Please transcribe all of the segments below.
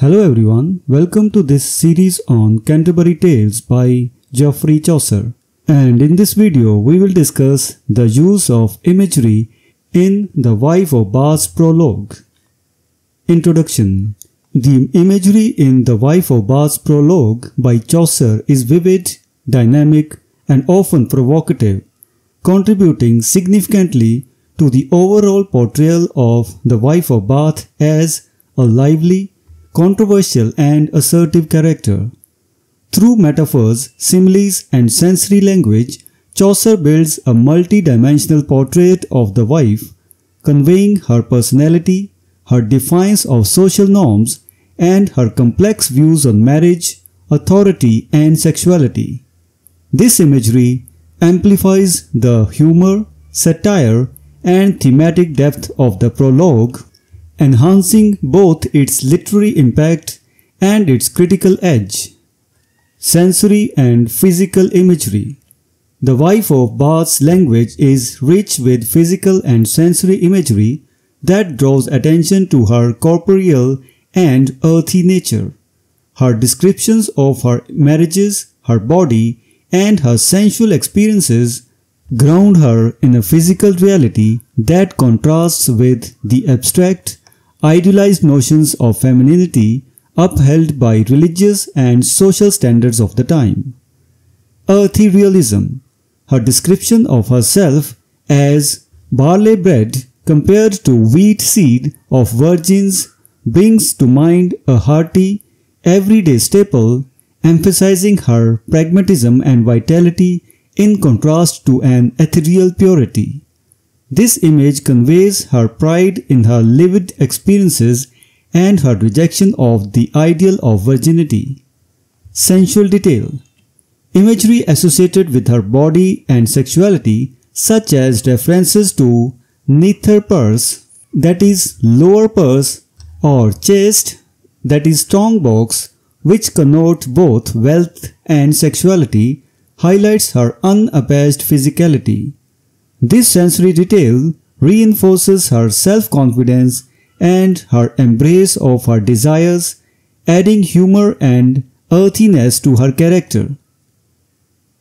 Hello everyone, welcome to this series on Canterbury Tales by Geoffrey Chaucer. And in this video we will discuss the use of imagery in The Wife of Bath's Prologue. Introduction. The imagery in The Wife of Bath's Prologue by Chaucer is vivid, dynamic, and often provocative, contributing significantly to the overall portrayal of the wife of Bath as a lively, controversial and assertive character. Through metaphors, similes and sensory language, Chaucer builds a multi-dimensional portrait of the wife, conveying her personality, her defiance of social norms, and her complex views on marriage, authority and sexuality. This imagery amplifies the humor, satire, and thematic depth of the prologue, enhancing both its literary impact and its critical edge. Sensory and physical imagery. The Wife of Bath's language is rich with physical and sensory imagery that draws attention to her corporeal and earthy nature. Her descriptions of her marriages, her body, and her sensual experiences ground her in a physical reality that contrasts with the abstract, idealized notions of femininity upheld by religious and social standards of the time. Earthy realism. Her description of herself as barley bread compared to wheat seed of virgins brings to mind a hearty, everyday staple, emphasizing her pragmatism and vitality in contrast to an ethereal purity. This image conveys her pride in her lived experiences and her rejection of the ideal of virginity. Sensual detail. Imagery associated with her body and sexuality, such as references to nether purse, that is lower purse, or chest, that is strong box, which connote both wealth and sexuality, highlights her unabashed physicality. This sensory detail reinforces her self-confidence and her embrace of her desires, adding humor and earthiness to her character.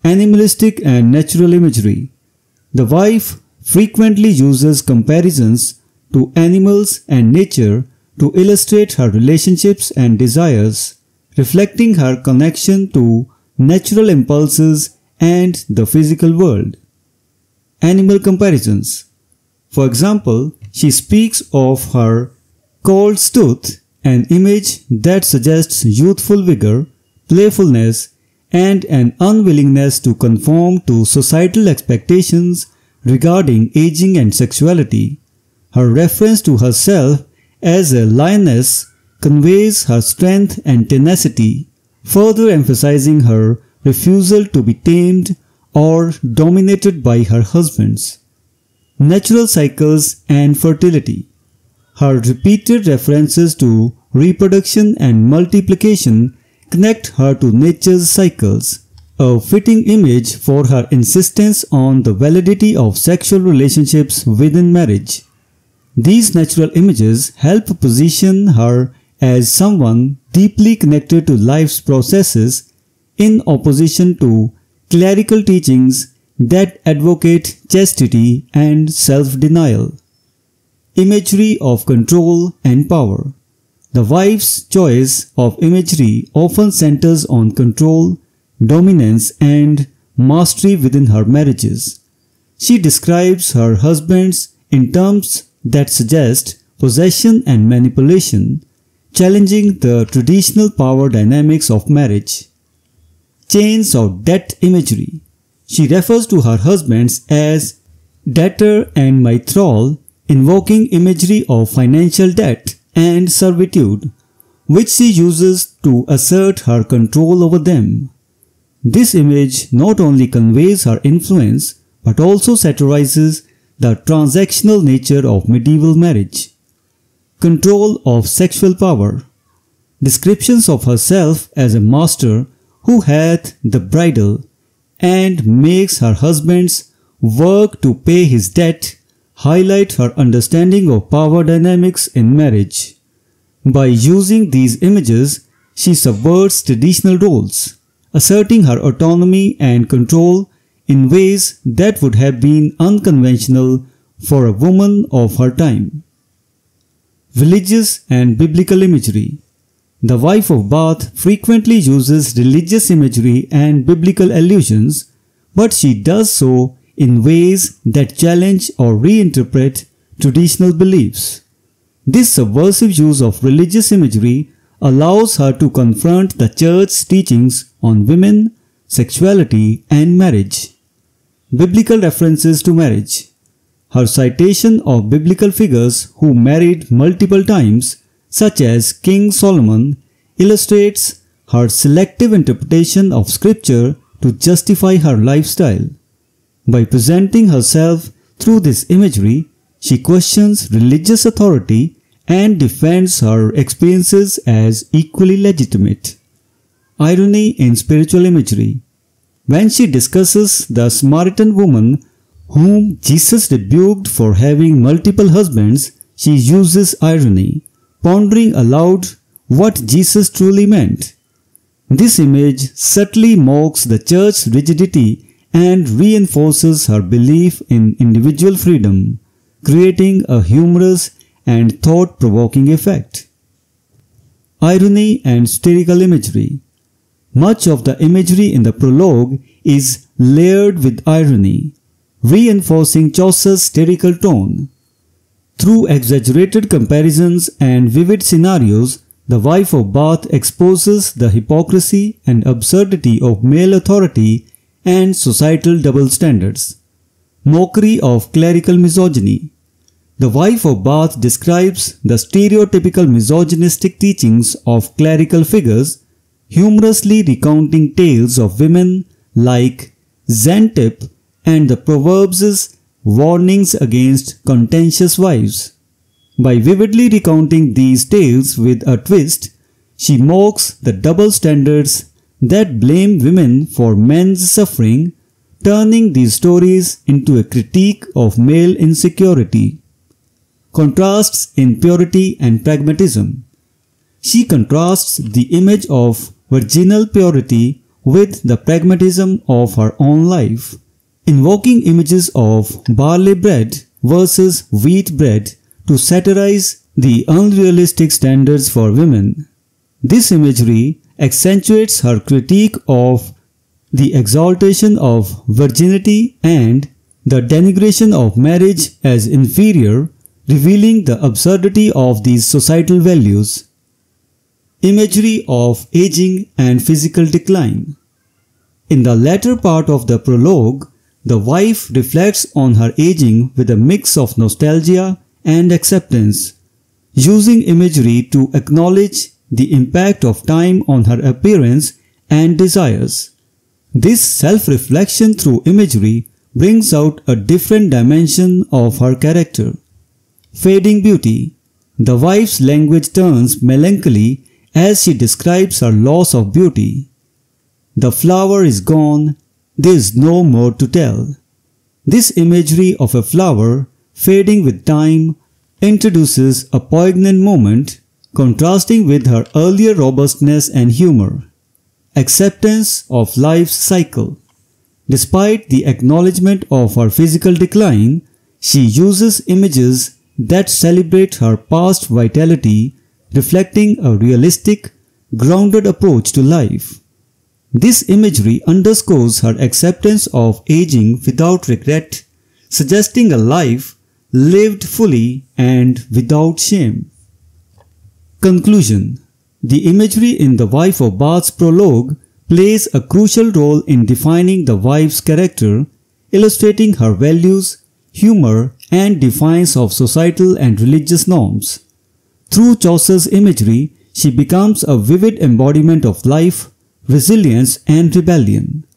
Animalistic and natural imagery. The wife frequently uses comparisons to animals and nature to illustrate her relationships and desires, reflecting her connection to natural impulses and the physical world. Animal comparisons. For example, she speaks of her colt's tooth, an image that suggests youthful vigor, playfulness, and an unwillingness to conform to societal expectations regarding aging and sexuality. Her reference to herself as a lioness conveys her strength and tenacity, further emphasizing her refusal to be tamed or dominated by her husbands. Natural cycles and fertility. Her repeated references to reproduction and multiplication connect her to nature's cycles, a fitting image for her insistence on the validity of sexual relationships within marriage. These natural images help position her as someone deeply connected to life's processes in opposition to clerical teachings that advocate chastity and self-denial. Imagery of control and power. The wife's choice of imagery often centers on control, dominance, and mastery within her marriages. She describes her husbands in terms that suggest possession and manipulation, challenging the traditional power dynamics of marriage. Chains of debt imagery. She refers to her husbands as debtor and my thrall, invoking imagery of financial debt and servitude, which she uses to assert her control over them. This image not only conveys her influence but also satirizes the transactional nature of medieval marriage. Control of sexual power. Descriptions of herself as a master who hath the bridle and makes her husbands work to pay his debt highlight her understanding of power dynamics in marriage. By using these images, she subverts traditional roles, asserting her autonomy and control in ways that would have been unconventional for a woman of her time. Religious and biblical imagery. The wife of Bath frequently uses religious imagery and biblical allusions, but she does so in ways that challenge or reinterpret traditional beliefs. This subversive use of religious imagery allows her to confront the church's teachings on women, sexuality, and marriage. Biblical references to marriage. Her citation of biblical figures who married multiple times, such as King Solomon, illustrates her selective interpretation of scripture to justify her lifestyle. By presenting herself through this imagery, she questions religious authority and defends her experiences as equally legitimate. Irony in spiritual imagery. When she discusses the Samaritan woman whom Jesus rebuked for having multiple husbands, she uses irony, pondering aloud what Jesus truly meant. This image subtly mocks the church's rigidity and reinforces her belief in individual freedom, creating a humorous and thought-provoking effect. Irony and satirical imagery. Much of the imagery in the prologue is layered with irony, reinforcing Chaucer's satirical tone. Through exaggerated comparisons and vivid scenarios, the wife of Bath exposes the hypocrisy and absurdity of male authority and societal double standards. Mockery of clerical misogyny. The wife of Bath describes the stereotypical misogynistic teachings of clerical figures, humorously recounting tales of women like Xantippe and the Proverbs' warnings against contentious wives. By vividly recounting these tales with a twist, she mocks the double standards that blame women for men's suffering, turning these stories into a critique of male insecurity. Contrasts in purity and pragmatism. She contrasts the image of virginal purity with the pragmatism of her own life, invoking images of barley bread versus wheat bread to satirize the unrealistic standards for women. This imagery accentuates her critique of the exaltation of virginity and the denigration of marriage as inferior, revealing the absurdity of these societal values. Imagery of aging and physical decline. In the latter part of the prologue, the wife reflects on her aging with a mix of nostalgia and acceptance, using imagery to acknowledge the impact of time on her appearance and desires. This self-reflection through imagery brings out a different dimension of her character. Fading beauty. The wife's language turns melancholy as she describes her loss of beauty. The flower is gone, there is no more to tell. This imagery of a flower fading with time introduces a poignant moment, contrasting with her earlier robustness and humor. Acceptance of life's cycle. Despite the acknowledgement of her physical decline, she uses images that celebrate her past vitality, reflecting a realistic, grounded approach to life. This imagery underscores her acceptance of aging without regret, suggesting a life lived fully and without shame. Conclusion. The imagery in The Wife of Bath's prologue plays a crucial role in defining the wife's character, illustrating her values, humor, and defiance of societal and religious norms. Through Chaucer's imagery, she becomes a vivid embodiment of life, resilience, and rebellion.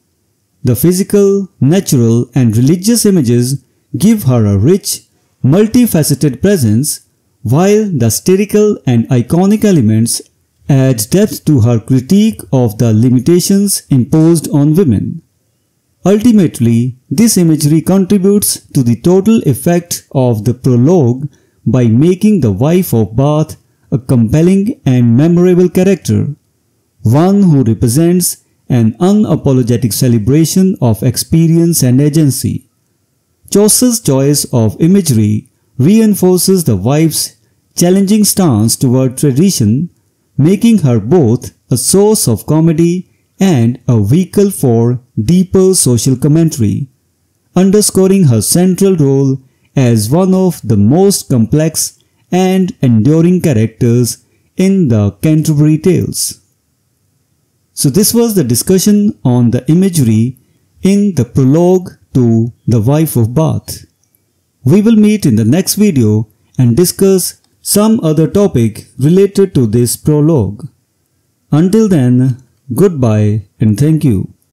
The physical, natural, and religious images give her a rich, multifaceted presence, while the satirical and iconic elements add depth to her critique of the limitations imposed on women. Ultimately, this imagery contributes to the total effect of the prologue by making The Wife of Bath a compelling and memorable character, one who represents an unapologetic celebration of experience and agency. Chaucer's choice of imagery reinforces the wife's challenging stance toward tradition, making her both a source of comedy and a vehicle for deeper social commentary, underscoring her central role as one of the most complex and enduring characters in the Canterbury Tales. So this was the discussion on the imagery in the prologue to The Wife of Bath. We will meet in the next video and discuss some other topic related to this prologue. Until then, goodbye and thank you.